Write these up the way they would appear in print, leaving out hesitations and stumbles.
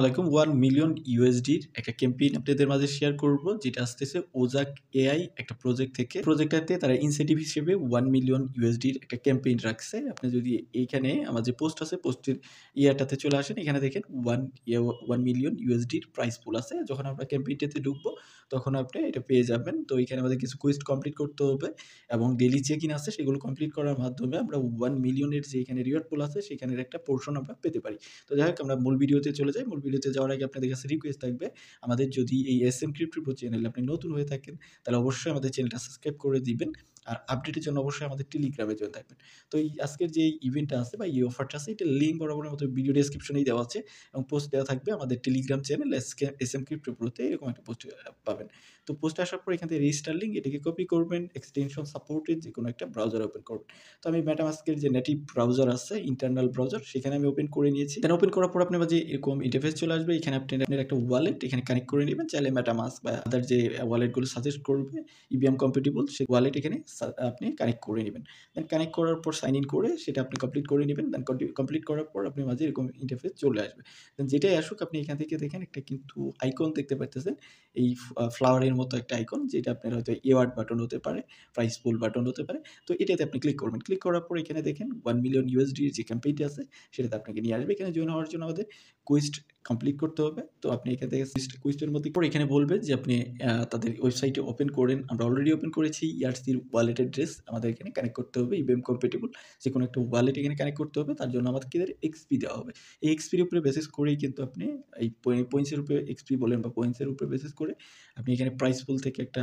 আলাইকুম। 1 মিলিয়ন ইউএসডির একটা ক্যাম্পেইন আপনাদের মাঝে শেয়ার করব, যেটা আসতেছে ওজাক এআই একটা প্রজেক্ট থেকে। প্রজেক্টটাতে তারা ইনসেন্টিভ হিসেবে 1 মিলিয়ন ইউএসডির একটা ক্যাম্পেইন রাখছে। আপনি যদি এইখানে আমার যে পোস্ট আছে, পোস্টের ইয়াটাতে চলে আসেন, এখানে দেখেন 1 মিলিয়ন ইউএসডির প্রাইস পুল আছে। যখন আমরা ক্যাম্পেইনটাতে ঢুকবো, তখন আপনি এটা পেয়ে যাবেন। তো এখানে আমাদের কিছু কুইজ কমপ্লিট করতে হবে এবং ডেইলি চেক ইন আছে, সেগুলো কমপ্লিট করার মাধ্যমে আমরা 1 মিলিয়নের যে এখানে রিওয়ার্ড পুল আছে, সেখানের একটা পোর্শন আমরা পেতে পারি। তো যাই হোক, আমরা মূল ভিডিওতে চলে যাই। মূল ভিডিওতে যাওয়ার আগে আপনাদের কাছে রিকোয়েস্ট থাকবে, আমাদের যদি এই এসএম ক্রিপ্টো প্রো চ্যানেলে আপনি নতুন হয়ে থাকেন, তাহলে অবশ্যই আমাদের চ্যানেলটা সাবস্ক্রাইব করে দিবেন। আর আপডেটের জন্য অবশ্যই আমাদের টেলিগ্রামে জয়েন থাকবেন। তো এই আজকের যে ইভেন্টটা আছে বা এই অফারটা আছে, এটা লিঙ্ক বরাবরের মতো ভিডিও ডেসক্রিপশনেই দেওয়া আছে এবং পোস্ট দেওয়া থাকবে আমাদের টেলিগ্রাম চ্যানেল এসএম ক্রিপ্টো প্রোতে। এরকম একটা পোস্ট পাবেন। তো পোস্ট আসার পর এখান থেকে রেজিস্টার লিঙ্ক, এটাকে কপি করবেন, এক্সটেনশন সাপোর্টেড যে কোনো একটা ব্রাউজার ওপেন করবেন। তো আমি মেটামাস্কের যে নেটিভ ব্রাউজার আছে, ইন্টারনাল ব্রাউজার, সেখানে আমি ওপেন করে নিয়েছি। দেন ওপেন করার পর আপনার মাঝে এরকম ইন্টারফেস চলে আসবে। এখানে আপনার একটা ওয়ালেট এখানে কানেক্ট করে নেবেন। চাইলে মেটামাস্ক বা আদার যে ওয়ালেটগুলো সাজেস্ট করবে ইবিএম কম্পেটেবল, সেই ওয়ালেট এখানে আপনি কানেক্ট করে নেবেন। দেন কানেক্ট করার পর সাইন ইন করে সেটা আপনি কমপ্লিট করে নেবেন। দেন কমপ্লিট করার পর আপনার মাঝে এরকম ইন্টারফেস চলে আসবে। দেন যেটাই আসুক, আপনি এখান থেকে দেখেন একটা কিন্তু আইকন দেখতে পারতেছেন, এই ফ্লাওয়ারের মতো একটা আইকন, যেটা আপনার হয়তো এওয়ার্ড বাটন হতে পারে, প্রাইস পুল বাটন হতে পারে। তো এটাতে আপনি ক্লিক করবেন। ক্লিক করার পর এখানে দেখেন 1 মিলিয়ন ইউএসডির যে ক্যাম্পেইনটি আছে, সেটাতে আপনাকে নিয়ে আসবে। এখানে জয়েন হওয়ার জন্য আমাদের কুইজ কমপ্লিট করতে হবে। তো আপনি এখান থেকে কুইজটার মধ্যে পরে এখানে বলবে যে আপনি তাদের ওয়েবসাইটে ওপেন করেন। আমরা অলরেডি ওপেন করেছি। ইয়ারসির ওয়ালেট অ্যাড্রেস আমাদের এখানে কানেক্ট করতে হবে, ইবিএম কম্পেটেবল যে কোনো একটা ওয়ালেট এখানে কানেক্ট করতে হবে। তার জন্য আমাদেরকে এক্সপি দেওয়া হবে। এই এক্সপির উপরে বেসিস করেই কিন্তু আপনি এই পয়েন্টসের উপরে এক্সপি বলেন বা পয়েন্টসের উপরে বেসিস করে আপনি এখানে প্রাইস পুল থেকে একটা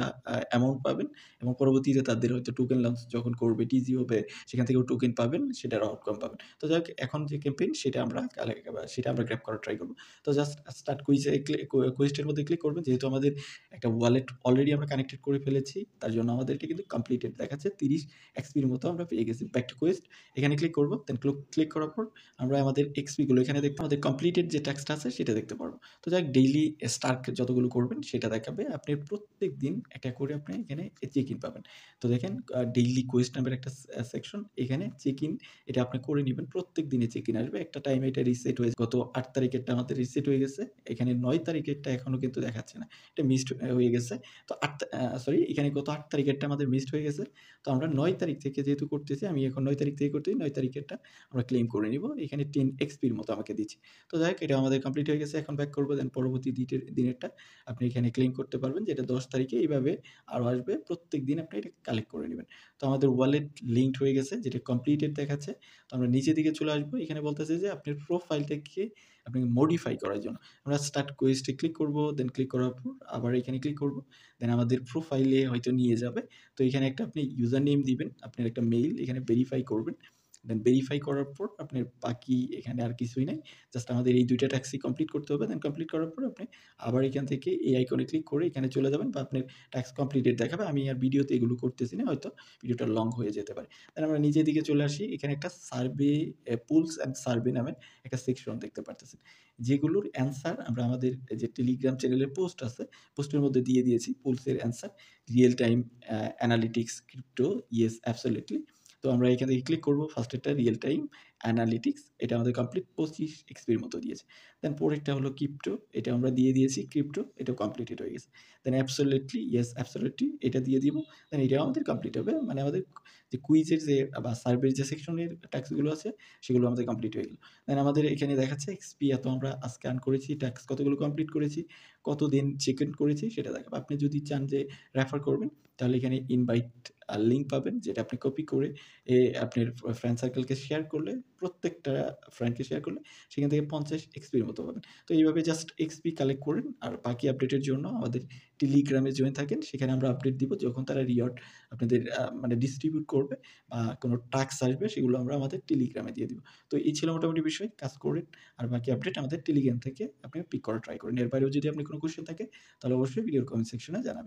অ্যামাউন্ট পাবেন এবং পরবর্তীতে তাদের হয়তো টোকেন লঞ্চ যখন করবে, টিজি হবে, সেখান থেকেও টোকেন পাবেন, সেটার আউটকাম পাবেন। তো যাক, এখন যে ক্যাম্পেইন সেটা আমরা গ্র্যাব করার ট্রাই করব। তো জাস্ট স্টার্ট কুইজের মধ্যে ক্লিক করবেন। যেহেতু আমাদের একটা ওয়ালেট অলরেডি আমরা কানেক্টেড করে ফেলেছি, তার জন্য আমাদেরকে কিন্তু কমপ্লিটেড দেখাচ্ছে। 30 এক্সপির মতো আমরা পেয়ে গেছি। ব্যাক টু কুইজ, এখানে ক্লিক করব। দেন ক্লিক করার পর আমরা আমাদের এক্সপিগুলো এখানে দেখতে, আমাদের কমপ্লিটেড যে টাস্কটা আছে সেটা দেখতে পারবো। তো যাক, ডেইলি স্টার্ক যতগুলো করবেন সেটা দেখাবে। আপনি প্রত্যেক দিন একটা করে আপনি এখানে চেক ইন পাবেন। তো দেখেন, ডেইলি কুইজ নামের একটা সেকশন, এখানে চেক ইন এটা আপনি করে নেবেন। প্রত্যেক দিনে চেক ইন আসবে। একটা টাইমে এটা রিসেট হয়ে, গত ৮ তারিখেরটা আমাদের রিসেট হয়ে গেছে। এখানে ৯ তারিখেরটা এখনো কিন্তু দেখাচ্ছে না। এটা মিসড হয়ে গেছে। তো এখানে গত ৮ তারিখেরটা আমাদের মিসড হয়ে গেছে। তো আমরা ৯ তারিখ থেকে যেহেতু করতেছি, আমি এখন ৯ তারিখ থেকে করতেছি, ৯ তারিখেরটা আমরা ক্লেম করে নিব। এখানে 10 এক্সপির মতো আমাকে দিচ্ছে। তো যাই হোক, এটা আমাদের কমপ্লিট হয়ে গেছে। এখন ব্যাক করব। দেন পরবর্তী দিনেরটা আপনি এখানে ক্লেম করতে পারবেন, যেটা ১০ তারিখে। এইভাবে আরও আসবে। প্রত্যেক দিন আপনি এটা কালেক্ট করে নেবেন। তো আমাদের ওয়ালেট লিঙ্কড হয়ে গেছে, যেটা কমপ্লিটেড দেখাচ্ছে। তো আমরা নিচের দিকে চলে আসবো। এখানে বলতেছে যে আপনার প্রোফাইলটাকে আপনাকে মডিফাই করার জন্য আমরা স্টার্ট কুইজে ক্লিক করব। দেন ক্লিক করার পর আবার এখানে ক্লিক করব। দেন আমাদের প্রোফাইলে হয়তো নিয়ে যাবে। তো এখানে একটা আপনি ইউজার নেম দিবেন, আপনার একটা মেইল এখানে ভেরিফাই করবেন। দেন ভেরিফাই করার পর আপনার বাকি এখানে আর কিছুই নাই। জাস্ট আমাদের এই ২ টা ট্যাক্সই কমপ্লিট করতে হবে। দেন কমপ্লিট করার পর আপনি আবার এখান থেকে এই আইকনে ক্লিক করে এখানে চলে যাবেন বা আপনার টাস্ক কমপ্লিটেড দেখাবে। আমি আর ভিডিওতে এগুলো করতেছি না, হয়তো ভিডিওটা লং হয়ে যেতে পারে। দেন আমরা নিচের দিকে চলে আসি। এখানে একটা সার্ভে, পুলস অ্যান্ড সার্ভে নামের একটা সেকশন দেখতে পারতেছেন, যেগুলোর অ্যান্সার আমরা আমাদের যে টেলিগ্রাম চ্যানেলের পোস্ট আছে, পোস্টের মধ্যে দিয়ে দিয়েছি। পুলসের answer real time analytics crypto, yes absolutely. তো আমরা এখান থেকে ক্লিক করব। ফার্স্টেরটা রিয়েল টাইম অ্যানালিটিক্স, এটা আমাদের কমপ্লিট 25 এক্সপির মতো দিয়েছে। দেন পরেরটা হলো ক্রিপ্টো, এটা আমরা দিয়ে দিয়েছি ক্রিপ্টো, এটাও কমপ্লিটেড হয়ে গেছে। দেন অ্যাবসোলিউটলি, ইয়েস অ্যাবসোলিউটলি, এটা দিয়ে দিব। দেন এটাও আমাদের কমপ্লিট হবে। মানে আমাদের যে কুইজের যে বা সার্ভের যে সেকশনের টাস্কগুলো আছে, সেগুলো আমাদের কমপ্লিট হয়ে গেল। দেন আমাদের এখানে দেখাচ্ছে এক্সপি এত আমরা আজকে আর্ন করেছি, টাস্ক কতগুলো কমপ্লিট করেছি, কতদিন চেক ইন করেছি সেটা দেখাবে। আপনি যদি চান যে রেফার করবেন, তাহলে এখানে ইনভাইট লিঙ্ক পাবেন, যেটা আপনি কপি করে আপনার ফ্রেন্ড সার্কেলকে শেয়ার করলে, প্রত্যেকটা ফ্রেন্ডকে শেয়ার করলে সেখান থেকে ৫০ এক্সপির মতো পাবেন। তো এইভাবে জাস্ট এক্সপি কালেক্ট করেন। আর বাকি আপডেটের জন্য আমাদের টেলিগ্রামে জয়েন থাকেন। সেখানে আমরা আপডেট দিব যখন তারা রিওয়ার্ড আপনাদের মানে ডিস্ট্রিবিউট করবে বা কোনো টাস্ক আসবে, সেগুলো আমরা আমাদের টেলিগ্রামে দিয়ে দিব। তো এই ছিল মোটামুটি বিষয়। কাজ করেন। আর বাকি আপডেট আমাদের টেলিগ্রাম থেকে আপনি পিক করার ট্রাই করেন। এর বাইরেও যদি আপনার কোনো কোয়েশ্চেন থাকে, তাহলে অবশ্যই ভিডিওর কমেন্ট সেকশনে জানাবেন।